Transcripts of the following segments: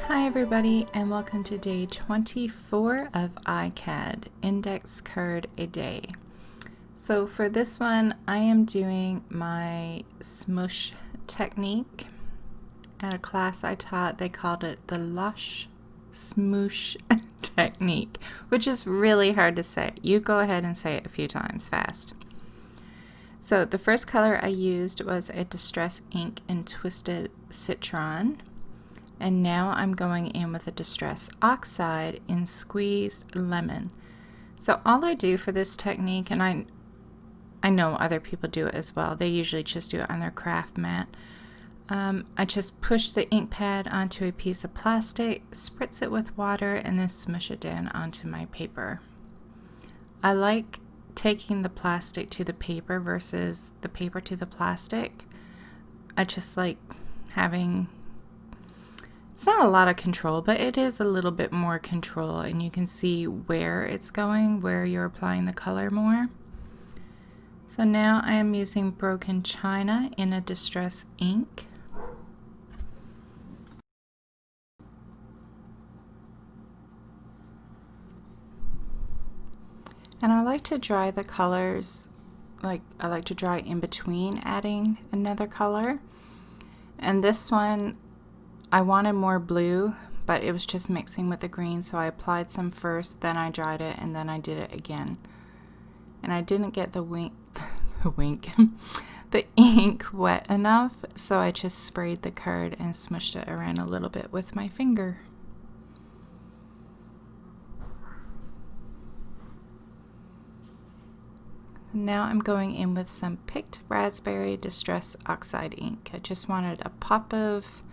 Hi everybody, and welcome to day 24 of ICAD, Index Card a Day. So for this one, I am doing my Smush technique. At a class I taught, they called it the Lush Smush technique, which is really hard to say. You go ahead and say it a few times fast. So the first color I used was a Distress Ink in Twisted Citron. And now I'm going in with a Distress Oxide in Squeezed Lemon. So all I do for this technique, and I know other people do it as well, they usually just do it on their craft mat. I just push the ink pad onto a piece of plastic, spritz it with water, and then smush it down onto my paper. I like taking the plastic to the paper versus the paper to the plastic. I just like having... It's not a lot of control, but it is a little bit more control, and you can see where it's going, where you're applying the color more. So now I am using Broken China in a Distress Ink. And I like to dry the colors, I like to dry in between adding another color. And this one, I wanted more blue, but it was just mixing with the green, so I applied some first, then I dried it, and then I did it again. And I didn't get the the ink wet enough, so I just sprayed the card and smushed it around a little bit with my finger. Now I'm going in with some Picked Raspberry Distress Oxide ink. I just wanted a pop of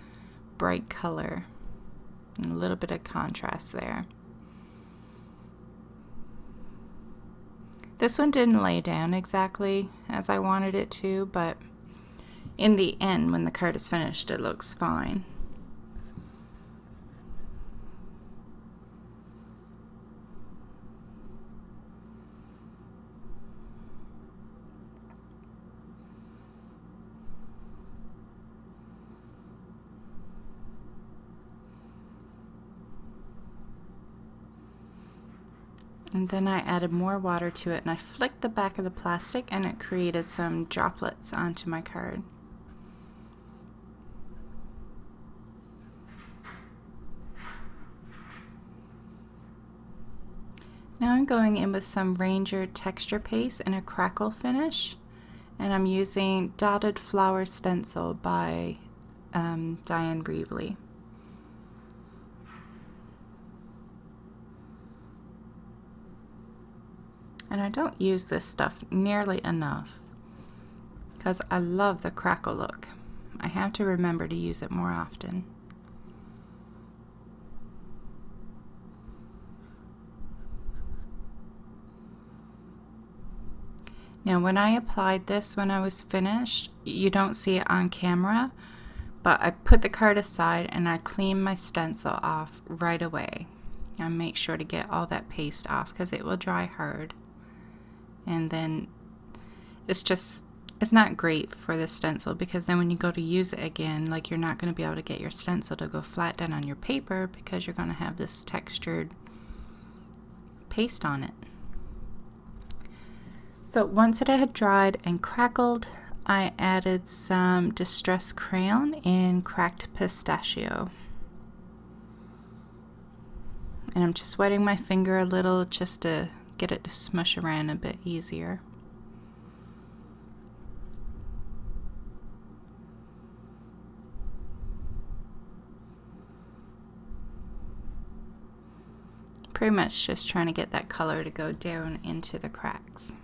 bright color and a little bit of contrast there. This one didn't lay down exactly as I wanted it to, but in the end, when the card is finished, it looks fine. And then I added more water to it, and I flicked the back of the plastic, and it created some droplets onto my card. Now I'm going in with some Ranger texture paste in a Crackle finish, and I'm using Dotted Flower Stencil by Diane Reevely. And I don't use this stuff nearly enough because I love the Crackle look. I have to remember to use it more often. Now when I applied this, when I was finished, you don't see it on camera, but I put the card aside and I cleaned my stencil off right away. I make sure to get all that paste off because it will dry hard. And then it's not great for the stencil, because then when you go to use it again, you're not going to be able to get your stencil to go flat down on your paper because you're going to have this textured paste on it. So once it had dried and crackled, I added some Distress Crayon in Cracked Pistachio. And I'm just wetting my finger a little just to get it to smush around a bit easier. Pretty much just trying to get that color to go down into the cracks.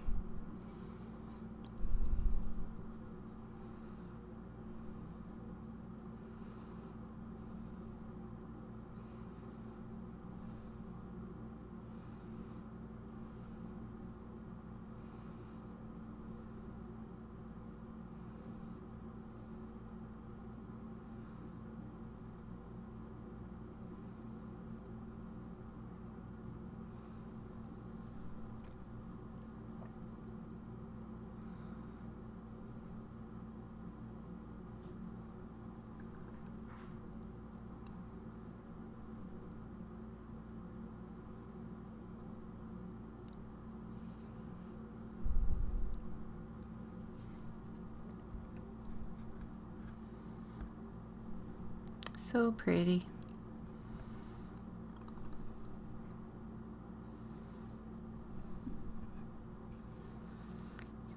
So pretty.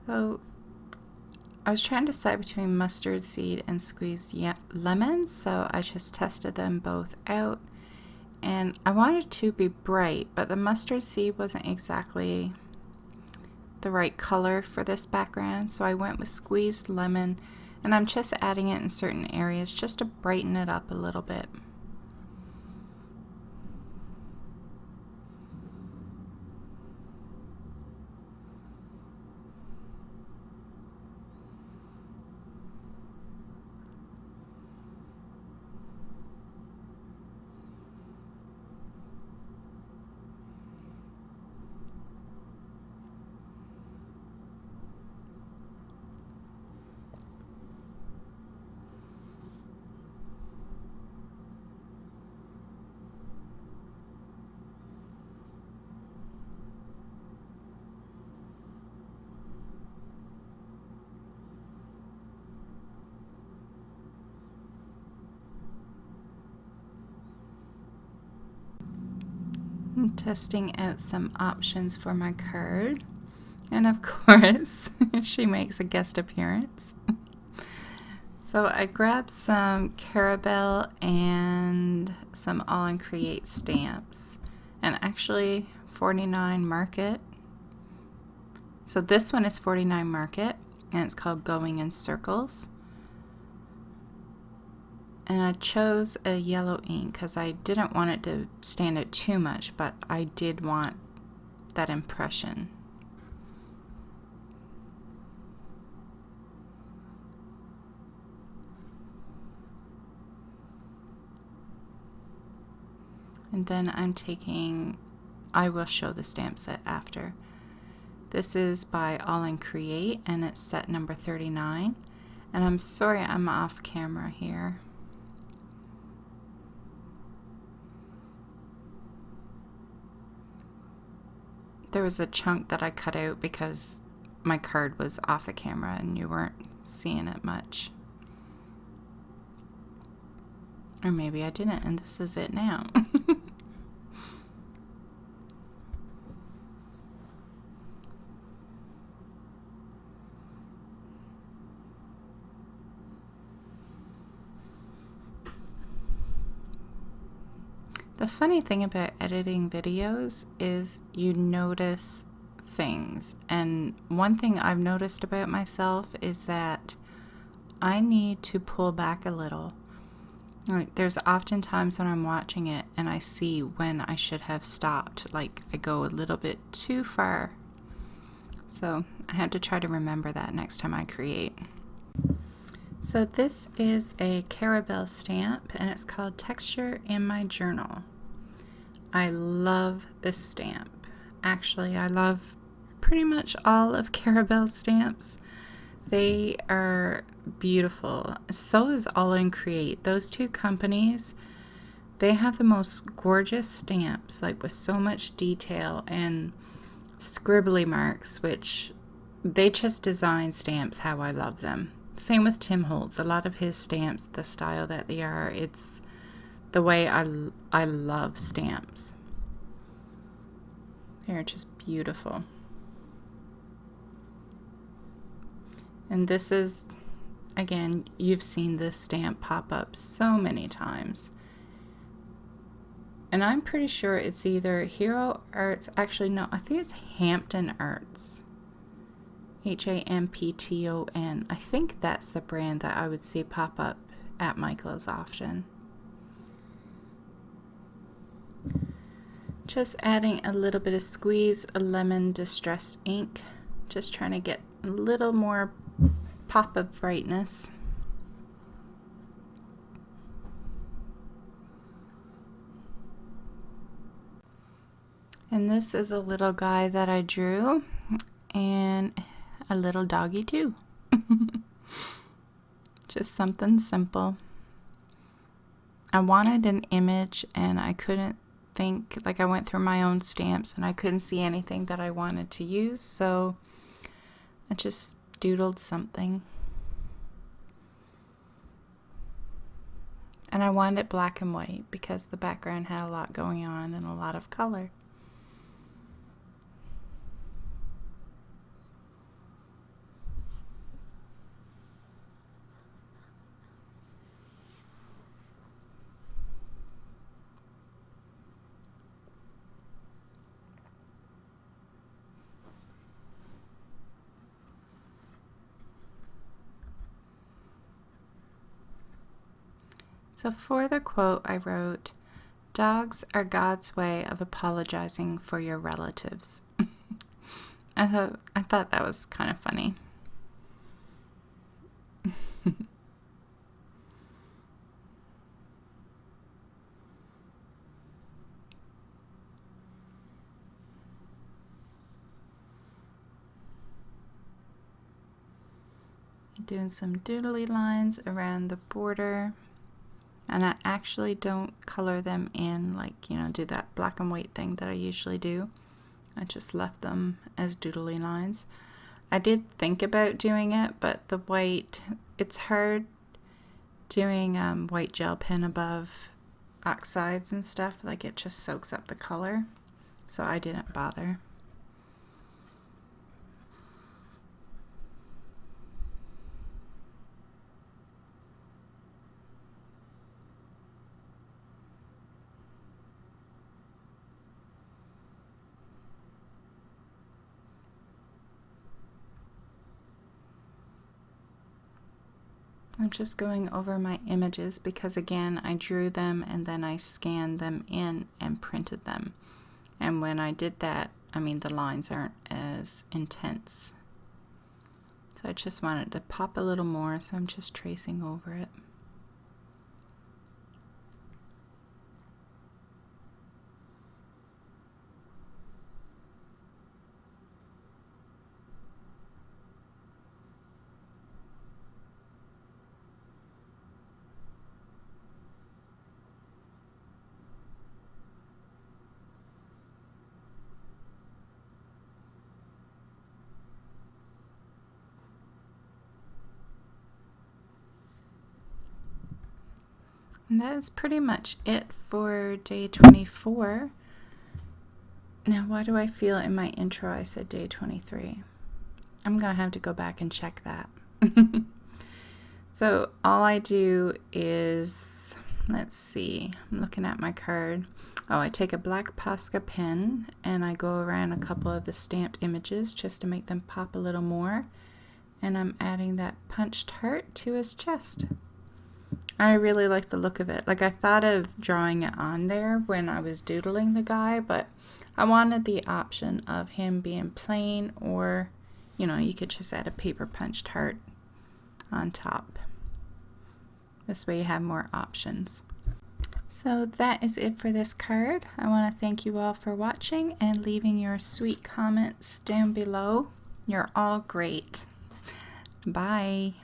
So I was trying to decide between mustard seed and squeezed lemons, so I just tested them both out. And I wanted it to be bright, but the mustard seed wasn't exactly the right color for this background, so I went with squeezed lemon, and I'm just adding it in certain areas just to brighten it up a little bit. I'm testing out some options for my card, and of course she makes a guest appearance. So I grabbed some Carabelle and some All & Create stamps, and actually 49 market. So this one is 49 market, and it's called Going in Circles. And I chose a yellow ink because I didn't want it to stand out too much, but I did want that impression. And then I'm taking, I will show the stamp set after. This is by All & Create, and it's set number 39. And I'm sorry I'm off camera here. There was a chunk that I cut out because my card was off the camera and you weren't seeing it much. Or maybe I didn't, and this is it now. The funny thing about editing videos is you notice things. And one thing I've noticed about myself is that I need to pull back a little. Like, there's often times when I'm watching it and I see when I should have stopped. Like, I go a little bit too far. So I have to try to remember that next time I create. So this is a Carabelle stamp, and it's called Texture in My Journal. I love this stamp. Actually, I love pretty much all of Carabelle stamps. They are beautiful. So is All & Create. Those two companies, they have the most gorgeous stamps, like with so much detail and scribbly marks, which they just design stamps how I love them. Same with Tim Holtz. A lot of his stamps, the style that they are, it's the way I love stamps. They're just beautiful. And this is, again, you've seen this stamp pop up so many times. And I'm pretty sure it's either Hero Arts, actually no, I think it's Hampton Arts. Hampton. I think that's the brand that I would see pop up at Michael's often. Just adding a little bit of squeeze, a lemon distressed ink. Just trying to get a little more pop of brightness. And this is a little guy that I drew, and a little doggy too. Just something simple. I wanted an image and I couldn't think, like I went through my own stamps and I couldn't see anything that I wanted to use, so I just doodled something. And I wanted it black and white because the background had a lot going on and a lot of color. So for the quote, I wrote, "Dogs are God's way of apologizing for your relatives." I thought that was kind of funny. Doing some doodly lines around the border. And I actually don't color them in, like, do that black and white thing that I usually do. I just left them as doodly lines. I did think about doing it, but the white, it's hard doing white gel pen above oxides and stuff. Like, it just soaks up the color. So I didn't bother. I'm just going over my images because, again, I drew them and then I scanned them in and printed them. And when I did that, the lines aren't as intense. So I just wanted to pop a little more, so I'm just tracing over it. And that is pretty much it for day 24. Now, why do I feel in my intro I said day 23? I'm going to have to go back and check that. So all I do is, let's see, I'm looking at my card. Oh, I take a black Posca pen and I go around a couple of the stamped images just to make them pop a little more. And I'm adding that punched heart to his chest. I really like the look of it. Like, I thought of drawing it on there when I was doodling the guy, but I wanted the option of him being plain, or, you could just add a paper punched heart on top. This way you have more options. So that is it for this card. I want to thank you all for watching and leaving your sweet comments down below. You're all great. Bye.